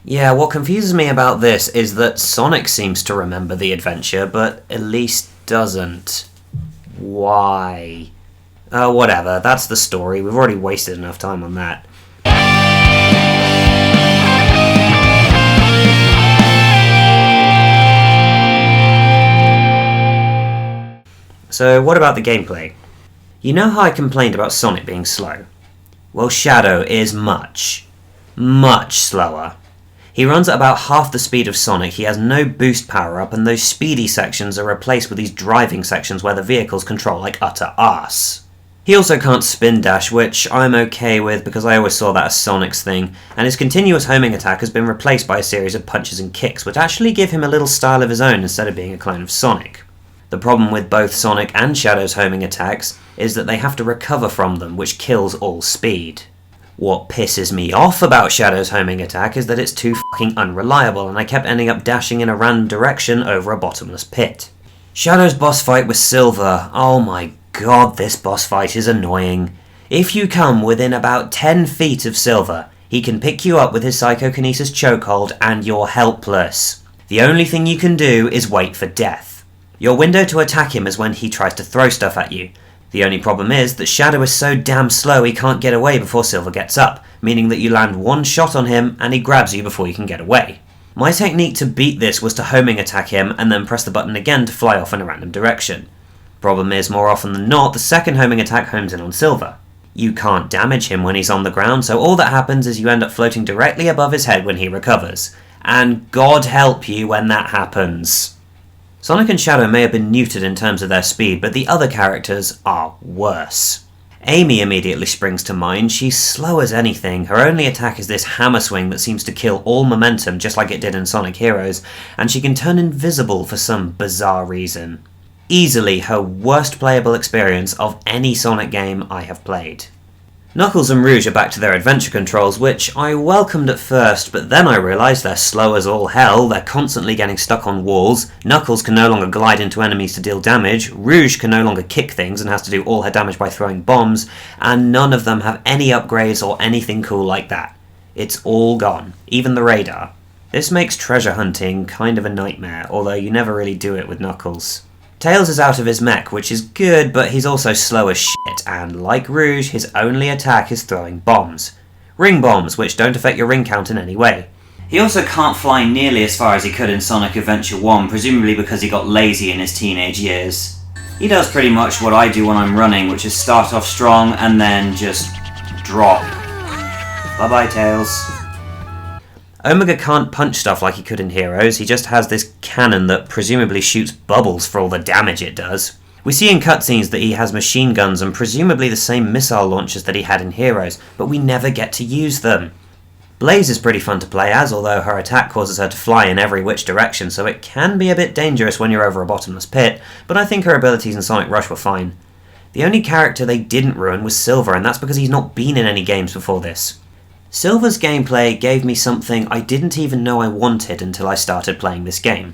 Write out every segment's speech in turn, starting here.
Yeah, what confuses me about this is that Sonic seems to remember the adventure, but Elise doesn't. Why? Whatever, that's the story. We've already wasted enough time on that. So, what about the gameplay? You know how I complained about Sonic being slow? Well, Shadow is much slower. He runs at about half the speed of Sonic, he has no boost power up, and those speedy sections are replaced with these driving sections where the vehicles control like utter arse. He also can't spin dash, which I'm okay with because I always saw that as Sonic's thing, and his continuous homing attack has been replaced by a series of punches and kicks, which actually give him a little style of his own instead of being a clone of Sonic. The problem with both Sonic and Shadow's homing attacks is that they have to recover from them, which kills all speed. What pisses me off about Shadow's homing attack is that it's too fucking unreliable, and I kept ending up dashing in a random direction over a bottomless pit. Shadow's boss fight with Silver, oh my god, this boss fight is annoying. If you come within about 10 feet of Silver, he can pick you up with his psychokinesis chokehold and you're helpless. The only thing you can do is wait for death. Your window to attack him is when he tries to throw stuff at you. The only problem is that Shadow is so damn slow he can't get away before Silver gets up, meaning that you land one shot on him and he grabs you before you can get away. My technique to beat this was to homing attack him and then press the button again to fly off in a random direction. Problem is, more often than not, the second homing attack homes in on Silver. You can't damage him when he's on the ground, so all that happens is you end up floating directly above his head when he recovers. And God help you when that happens. Sonic and Shadow may have been neutered in terms of their speed, but the other characters are worse. Amy immediately springs to mind. She's slow as anything. Her only attack is this hammer swing that seems to kill all momentum just like it did in Sonic Heroes, and she can turn invisible for some bizarre reason. Easily her worst playable experience of any Sonic game I have played. Knuckles and Rouge are back to their adventure controls, which I welcomed at first, but then I realised they're slow as all hell, they're constantly getting stuck on walls, Knuckles can no longer glide into enemies to deal damage, Rouge can no longer kick things and has to do all her damage by throwing bombs, and none of them have any upgrades or anything cool like that. It's all gone, even the radar. This makes treasure hunting kind of a nightmare, although you never really do it with Knuckles. Tails is out of his mech, which is good, but he's also slow as shit, and like Rouge, his only attack is throwing bombs. Ring bombs, which don't affect your ring count in any way. He also can't fly nearly as far as he could in Sonic Adventure 1, presumably because he got lazy in his teenage years. He does pretty much what I do when I'm running, which is start off strong and then just drop. Bye bye, Tails. Omega can't punch stuff like he could in Heroes, he just has this cannon that presumably shoots bubbles for all the damage it does. We see in cutscenes that he has machine guns and presumably the same missile launchers that he had in Heroes, but we never get to use them. Blaze is pretty fun to play as, although her attack causes her to fly in every which direction, so it can be a bit dangerous when you're over a bottomless pit, but I think her abilities in Sonic Rush were fine. The only character they didn't ruin was Silver, and that's because he's not been in any games before this. Silver's gameplay gave me something I didn't even know I wanted until I started playing this game.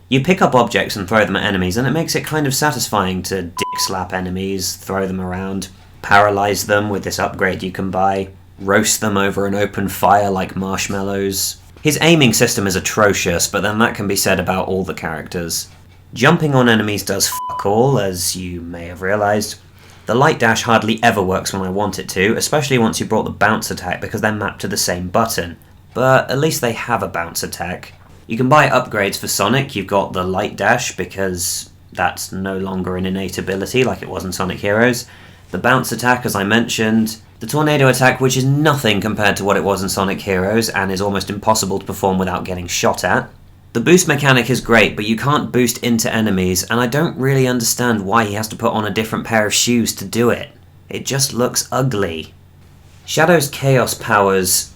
You pick up objects and throw them at enemies, and it makes it kind of satisfying to dick-slap enemies, throw them around, paralyze them with this upgrade you can buy, roast them over an open fire like marshmallows. His aiming system is atrocious, but then that can be said about all the characters. Jumping on enemies does fuck all, as you may have realised. The light dash hardly ever works when I want it to, especially once you brought the bounce attack because they're mapped to the same button. But at least they have a bounce attack. You can buy upgrades for Sonic. You've got the light dash because that's no longer an innate ability like it was in Sonic Heroes. The bounce attack, as I mentioned. The tornado attack, which is nothing compared to what it was in Sonic Heroes and is almost impossible to perform without getting shot at. The boost mechanic is great, but you can't boost into enemies, and I don't really understand why he has to put on a different pair of shoes to do it. It just looks ugly. Shadow's Chaos powers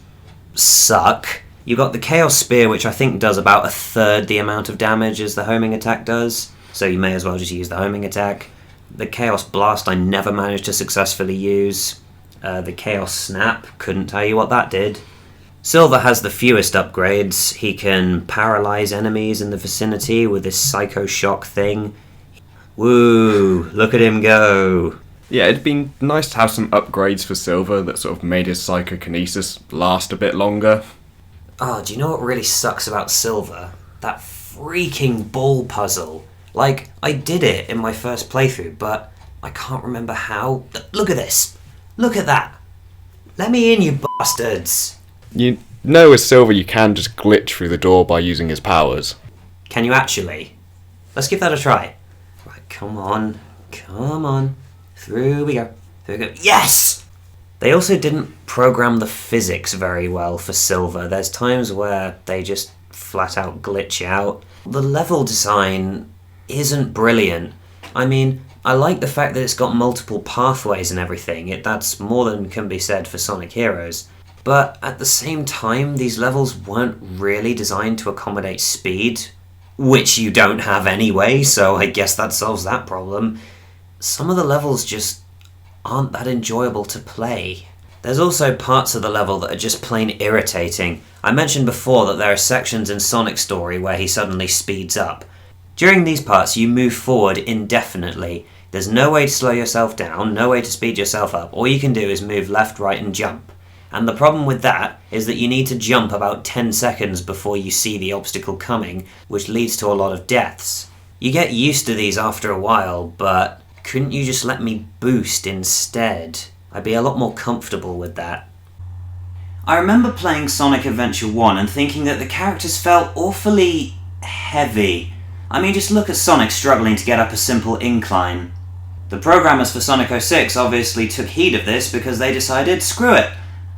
suck. You've got the Chaos Spear, which I think does about a third the amount of damage as the homing attack does, so you may as well just use the homing attack. The Chaos Blast I never managed to successfully use. The Chaos Snap, couldn't tell you what that did. Silver has the fewest upgrades. He can paralyze enemies in the vicinity with this Psycho Shock thing. Woo, look at him go. Yeah, it'd been nice to have some upgrades for Silver that sort of made his psychokinesis last a bit longer. Oh, do you know what really sucks about Silver? That freaking ball puzzle. Like, I did it in my first playthrough, but I can't remember how. Look at this! Look at that! Let me in, you bastards! You know with Silver you can just glitch through the door by using his powers. Can you actually? Let's give that a try. Right, come on. Come on. Through we go. Through we go. Yes! They also didn't program the physics very well for Silver. There's times where they just flat out glitch out. The level design isn't brilliant. I mean, I like the fact that it's got multiple pathways and everything. That's more than can be said for Sonic Heroes. But at the same time, these levels weren't really designed to accommodate speed, which you don't have anyway, so I guess that solves that problem. Some of the levels just aren't that enjoyable to play. There's also parts of the level that are just plain irritating. I mentioned before that there are sections in Sonic's story where he suddenly speeds up. During these parts, you move forward indefinitely. There's no way to slow yourself down, no way to speed yourself up. All you can do is move left, right, and jump. And the problem with that is that you need to jump about 10 seconds before you see the obstacle coming, which leads to a lot of deaths. You get used to these after a while, but couldn't you just let me boost instead? I'd be a lot more comfortable with that. I remember playing Sonic Adventure 1 and thinking that the characters felt awfully heavy. I mean, just look at Sonic struggling to get up a simple incline. The programmers for Sonic 06 obviously took heed of this because they decided, screw it,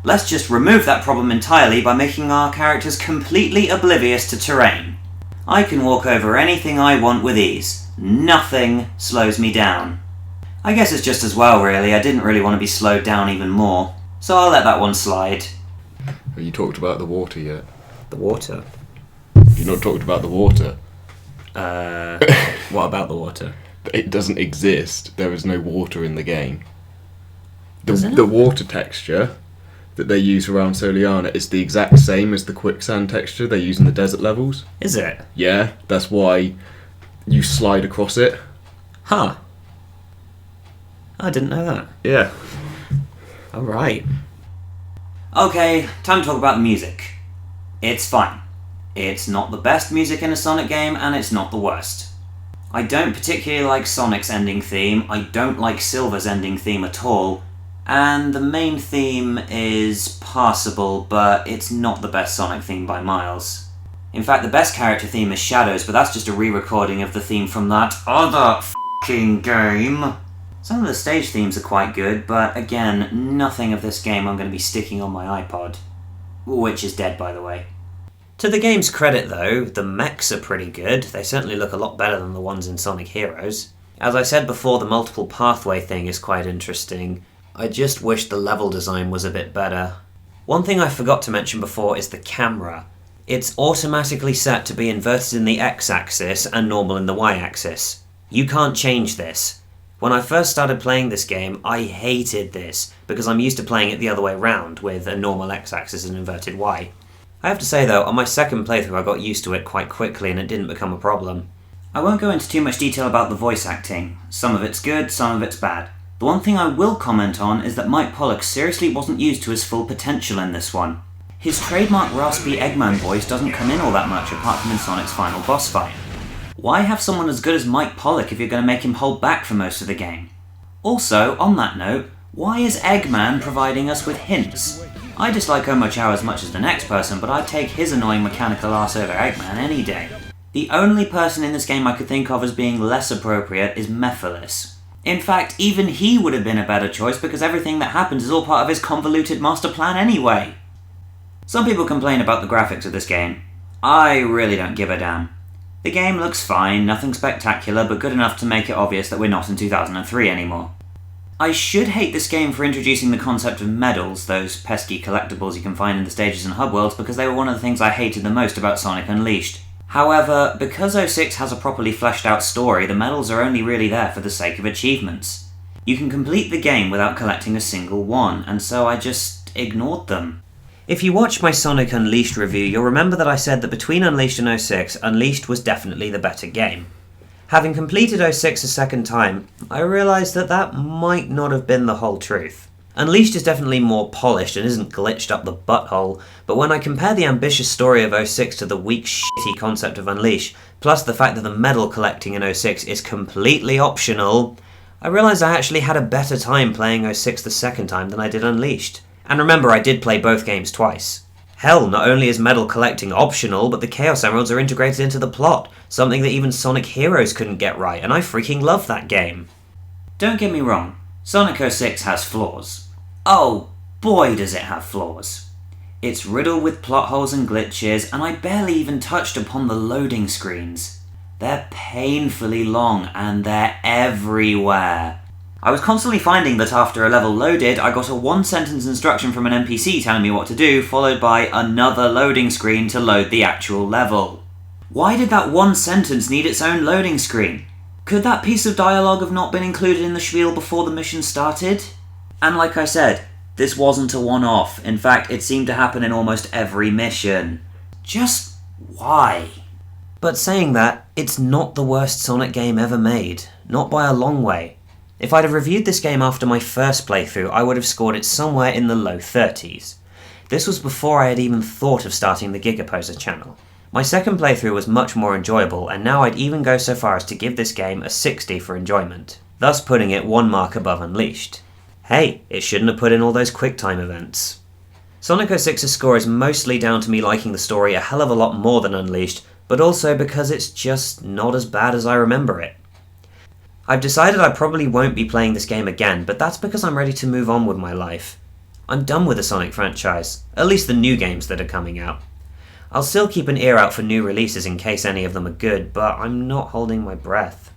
let's just remove that problem entirely by making our characters completely oblivious to terrain. I can walk over anything I want with ease. Nothing slows me down. I guess it's just as well, really. I didn't really want to be slowed down even more, so I'll let that one slide. Have you talked about the water yet? The water? You've not talked about the water. What about the water? It doesn't exist. There is no water in the game. Does it? The water texture that they use around Soliana is the exact same as the quicksand texture they use in the desert levels. Is it? Yeah, that's why you slide across it. Huh. I didn't know that. Yeah. Alright. Okay, time to talk about the music. It's fine. It's not the best music in a Sonic game, and it's not the worst. I don't particularly like Sonic's ending theme, I don't like Silver's ending theme at all, and the main theme is passable, but it's not the best Sonic theme by miles. In fact, the best character theme is Shadow's, but that's just a re-recording of the theme from that other f***ing game. Some of the stage themes are quite good, but again, nothing of this game I'm going to be sticking on my iPod. Which is dead, by the way. To the game's credit, though, the mechs are pretty good. They certainly look a lot better than the ones in Sonic Heroes. As I said before, the multiple pathway thing is quite interesting. I just wish the level design was a bit better. One thing I forgot to mention before is the camera. It's automatically set to be inverted in the x-axis and normal in the y-axis. You can't change this. When I first started playing this game, I hated this, because I'm used to playing it the other way around, with a normal x-axis and inverted y. I have to say though, on my second playthrough I got used to it quite quickly and it didn't become a problem. I won't go into too much detail about the voice acting. Some of it's good, some of it's bad. The one thing I will comment on is that Mike Pollock seriously wasn't used to his full potential in this one. His trademark raspy Eggman voice doesn't come in all that much apart from in Sonic's final boss fight. Why have someone as good as Mike Pollock if you're going to make him hold back for most of the game? Also, on that note, why is Eggman providing us with hints? I dislike Omochao as much as the next person, but I'd take his annoying mechanical ass over Eggman any day. The only person in this game I could think of as being less appropriate is Mephiles. In fact, even he would have been a better choice because everything that happens is all part of his convoluted master plan anyway. Some people complain about the graphics of this game. I really don't give a damn. The game looks fine, nothing spectacular, but good enough to make it obvious that we're not in 2003 anymore. I should hate this game for introducing the concept of medals, those pesky collectibles you can find in the stages and hub worlds, because they were one of the things I hated the most about Sonic Unleashed. However, because 06 has a properly fleshed out story, the medals are only really there for the sake of achievements. You can complete the game without collecting a single one, and so I just ignored them. If you watch my Sonic Unleashed review, you'll remember that I said that between Unleashed and 06, Unleashed was definitely the better game. Having completed 06 a second time, I realised that that might not have been the whole truth. Unleashed is definitely more polished and isn't glitched up the butthole, but when I compare the ambitious story of 06 to the weak shitty concept of Unleash, plus the fact that the medal collecting in 06 is completely optional, I realise I actually had a better time playing 06 the second time than I did Unleashed. And remember, I did play both games twice. Hell, not only is medal collecting optional, but the Chaos Emeralds are integrated into the plot, something that even Sonic Heroes couldn't get right, and I freaking love that game. Don't get me wrong, Sonic 06 has flaws. Oh, boy does it have flaws. It's riddled with plot holes and glitches, and I barely even touched upon the loading screens. They're painfully long, and they're everywhere. I was constantly finding that after a level loaded, I got a one-sentence instruction from an NPC telling me what to do, followed by another loading screen to load the actual level. Why did that one sentence need its own loading screen? Could that piece of dialogue have not been included in the spiel before the mission started? And like I said, this wasn't a one-off. In fact, it seemed to happen in almost every mission. Just why? But saying that, it's not the worst Sonic game ever made. Not by a long way. If I'd have reviewed this game after my first playthrough, I would have scored it somewhere in the low 30s. This was before I had even thought of starting the Giga Poser channel. My second playthrough was much more enjoyable, and now I'd even go so far as to give this game a 60 for enjoyment, thus putting it one mark above Unleashed. Hey, it shouldn't have put in all those QuickTime events. Sonic 06's score is mostly down to me liking the story a hell of a lot more than Unleashed, but also because it's just not as bad as I remember it. I've decided I probably won't be playing this game again, but that's because I'm ready to move on with my life. I'm done with the Sonic franchise, at least the new games that are coming out. I'll still keep an ear out for new releases in case any of them are good, but I'm not holding my breath.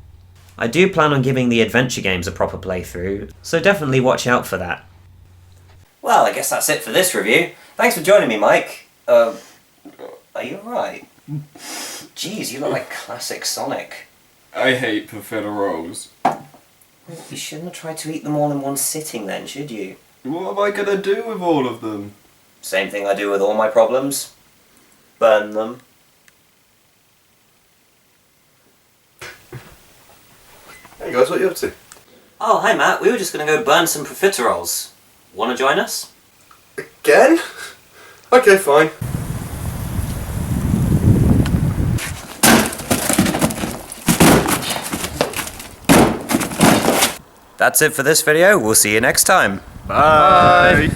I do plan on giving the adventure games a proper playthrough, so definitely watch out for that. Well, I guess that's it for this review. Thanks for joining me, Mike. Are you alright? Jeez, you look like classic Sonic. I hate profiteroles. You shouldn't have tried to eat them all in one sitting then, should you? What am I gonna do with all of them? Same thing I do with all my problems. Burn them. Hey guys, what are you up to? Oh, hey Matt, we were just going to go burn some profiteroles. Want to join us? Again? Okay, fine. That's it for this video. We'll see you next time. Bye.